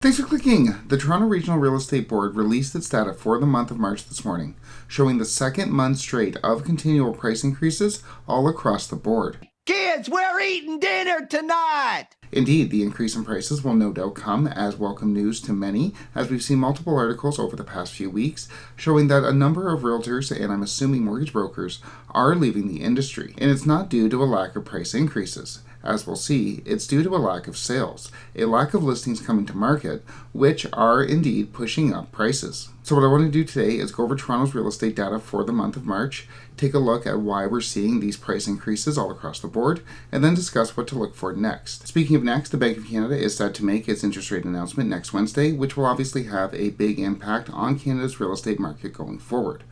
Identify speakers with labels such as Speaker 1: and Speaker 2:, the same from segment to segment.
Speaker 1: Thanks for clicking. The Toronto Regional Real Estate Board released its data for the month of March this morning, showing the second month straight of continual price increases all across the board.
Speaker 2: Kids, we're eating dinner tonight!
Speaker 1: Indeed, the increase in prices will no doubt come as welcome news to many, as we've seen multiple articles over the past few weeks showing that a number of realtors, and I'm assuming mortgage brokers, are leaving the industry. And it's not due to a lack of price increases. As we'll see, it's due to a lack of sales, a lack of listings coming to market, which are indeed pushing up prices. So what I want to do today is go over Toronto's real estate data for the month of March, take a look at why we're seeing these price increases all across the board, and then discuss what to look for next. Speaking of next, the Bank of Canada is set to make its interest rate announcement next Wednesday, which will obviously have a big impact on Canada's real estate market going forward.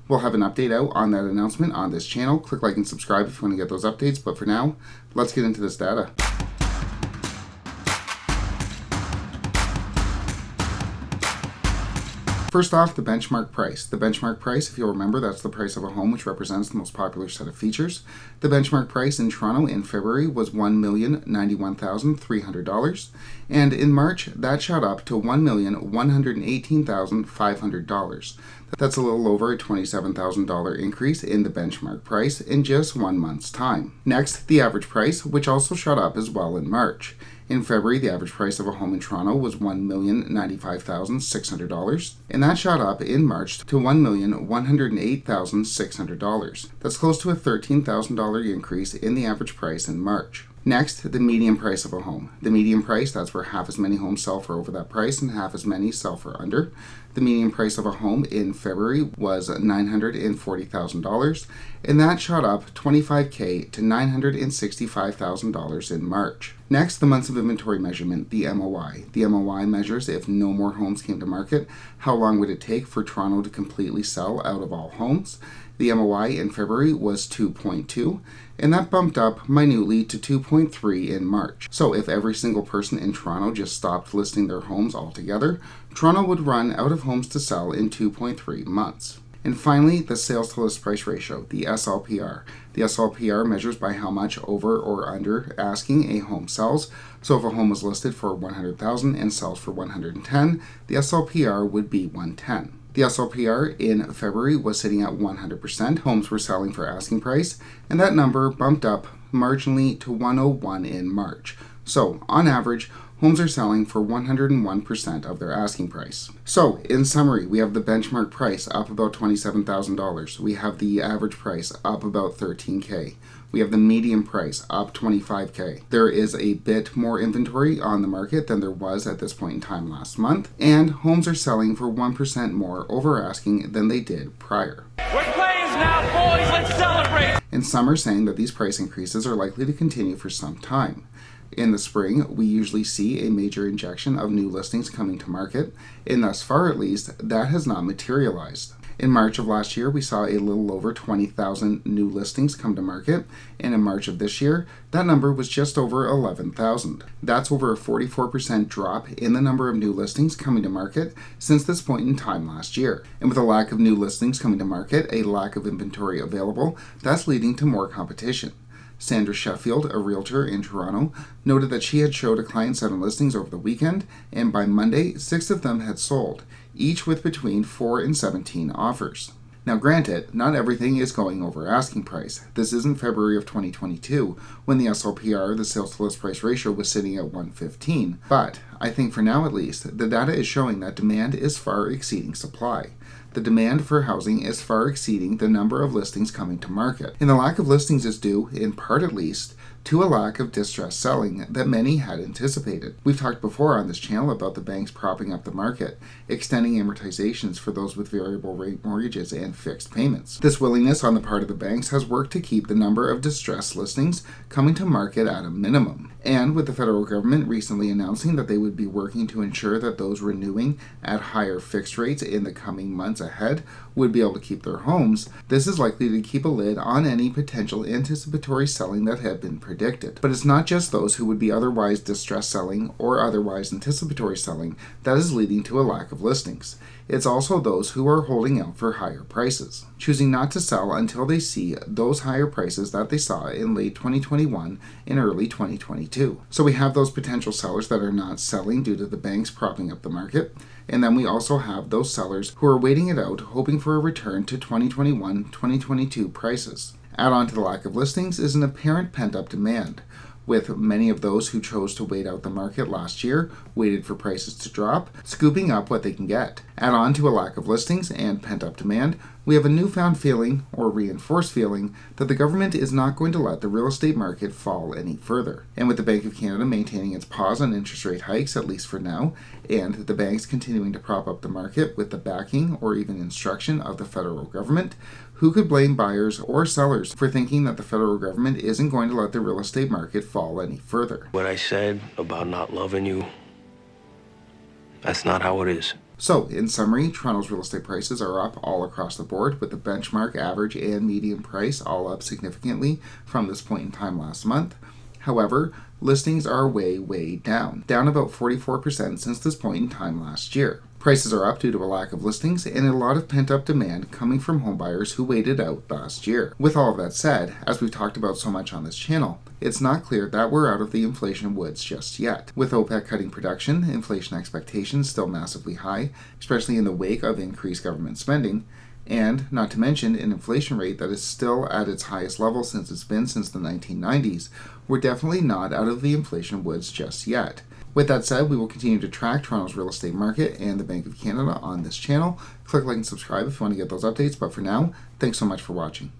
Speaker 1: We'll have an update out on that announcement on this channel. Click like and subscribe if you want to get those updates, but for now, let's get into this data. First off, the benchmark price. The benchmark price, if you'll remember, that's the price of a home, which represents the most popular set of features. The benchmark price in Toronto in February was $1,091,300, and in March, that shot up to $1,118,500. That's a little over a $27,000 increase in the benchmark price in just 1 month's time. Next, the average price, which also shot up as well in March. In February, the average price of a home in Toronto was $1,095,600, and that shot up in March to $1,108,600. That's close to a $13,000 increase in the average price in March. Next, the median price of a home. The median price, that's where half as many homes sell for over that price and half as many sell for under. The median price of a home in February was $940,000, and that shot up $25,000 to $965,000 in March. Next, the months of inventory measurement, the MOI. The MOI measures if no more homes came to market, how long would it take for Toronto to completely sell out of all homes. The MOI in February was 2.2, and that bumped up minutely to 2.3 in March. So if every single person in Toronto just stopped listing their homes altogether, Toronto would run out of homes to sell in 2.3 months. And finally, the sales to list price ratio, the SLPR. The SLPR measures by how much over or under asking a home sells. So if a home was listed for $100,000 and sells for $110,000, the SLPR would be 110. The SLPR in February was sitting at 100%. Homes were selling for asking price, and that number bumped up marginally to 101 in March. So, on average, homes are selling for 101% of their asking price. So, in summary, we have the benchmark price up about $27,000. We have the average price up about $13,000. We have the median price up $25,000. There is a bit more inventory on the market than there was at this point in time last month, and homes are selling for 1% more over asking than they did prior.
Speaker 3: We're playing now, boys. Let's celebrate.
Speaker 1: And some are saying that these price increases are likely to continue for some time. In the spring, we usually see a major injection of new listings coming to market, and thus far at least, that has not materialized. In March of last year, we saw a little over 20,000 new listings come to market, and in March of this year, that number was just over 11,000. That's over a 44% drop in the number of new listings coming to market since this point in time last year. And with a lack of new listings coming to market, a lack of inventory available, that's leading to more competition. Sandra Sheffield, a realtor in Toronto, noted that she had showed a client 7 listings over the weekend, and by Monday, 6 of them had sold, each with between 4 and 17 offers. Now granted, not everything is going over asking price. This isn't February of 2022, when the SLPR, the sales to list price ratio, was sitting at 115. But I think for now at least, the data is showing that demand is far exceeding supply. The demand for housing is far exceeding the number of listings coming to market. And the lack of listings is due, in part at least, to a lack of distressed selling that many had anticipated. We've talked before on this channel about the banks propping up the market, extending amortizations for those with variable rate mortgages and fixed payments. This willingness on the part of the banks has worked to keep the number of distressed listings coming to market at a minimum. And with the federal government recently announcing that they would be working to ensure that those renewing at higher fixed rates in the coming months ahead would be able to keep their homes, this is likely to keep a lid on any potential anticipatory selling that had been predicted. But it's not just those who would be otherwise distressed selling or otherwise anticipatory selling that is leading to a lack of listings. It's also those who are holding out for higher prices, choosing not to sell until they see those higher prices that they saw in late 2021 and early 2022. 2022. So we have those potential sellers that are not selling due to the banks propping up the market. And then we also have those sellers who are waiting it out, hoping for a return to 2021-2022 prices. Add on to the lack of listings is an apparent pent-up demand, with many of those who chose to wait out the market last year, waited for prices to drop, scooping up what they can get. Add on to a lack of listings and pent-up demand, we have a newfound feeling, or reinforced feeling, that the government is not going to let the real estate market fall any further. And with the Bank of Canada maintaining its pause on interest rate hikes, at least for now, and the banks continuing to prop up the market with the backing or even instruction of the federal government, who could blame buyers or sellers for thinking that the federal government isn't going to let the real estate market fall any further?
Speaker 4: What I said about not loving you, that's not how it is.
Speaker 1: So, in summary, Toronto's real estate prices are up all across the board, with the benchmark, average, and median price all up significantly from this point in time last month. However, listings are way down about 44% since this point in time last year. Prices are up due to a lack of listings and a lot of pent-up demand coming from homebuyers who waited out last year. With all of that said, as we've talked about so much on this channel, it's not clear that we're out of the inflation woods just yet. With OPEC cutting production, inflation expectations still massively high, especially in the wake of increased government spending, and not to mention an inflation rate that is still at its highest level since it's been since the 1990s, we're definitely not out of the inflation woods just yet. With that said, we will continue to track Toronto's real estate market and the Bank of Canada on this channel. Click like and subscribe if you want to get those updates, but for now, thanks so much for watching.